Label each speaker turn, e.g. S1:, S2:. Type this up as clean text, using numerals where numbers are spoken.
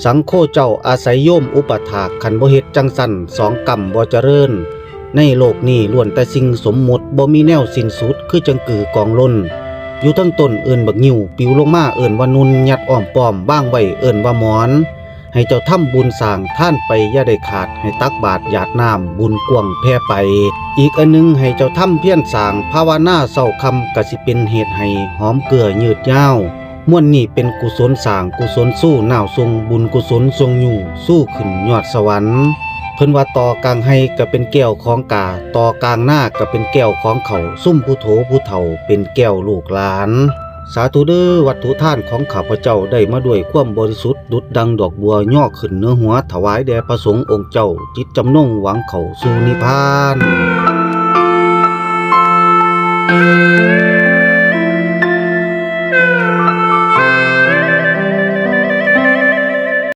S1: สังโฆเจ้าอาศัยโยมอุปถากขันบ่เฮ็ดจังสั่นสองกรรมบ่เจริญในโลกนี้ล้วนแต่สิ่งสมมุติบ่มีแนวสิ้นสุดคือจังกือกองล้นอยู่ทั้งต้นเอิ้นบักงิ้วปิวลงมาเอิ้นว่านุนยัดอ้อมป้อมบ้างไว้เอิ้นว่าหมอนให้เจ้าทำบุญสร้างท่านไปอย่าได้ขาดให้ตักบาตรหยาดน้ำบุญกว้างแผ่ไปอีกอันนึงให้เจ้าทำเพียรสร้างภาวนาเศร้าคำก็สิเป็นเหตุให้หอมเกลือยืดยาวม่วนนี้เป็นกุศลสร้างกุศลสู้น่าวทรงบุญกุศลทรงอยู่สู้ขึ้นยอดสวรรค์เพิ่นว่าต่อกลางให้ก็เป็นแก้วของกาต่อกลางหน้าก็เป็นแก้วของเขาซุ่มผู้โถผู้เฒ่าเป็นแก้วลูกหลานสาธุเด้อวัตถุทานของข้าพเจ้าได้มาด้วยความบริสุทธิ์ดุจดังดอกบัวย่อขึ้นเนื้อหัวถวายแด่พระสงฆ์องค์เจ้าจิตจำนงหวังเข้าสู่นิพพาน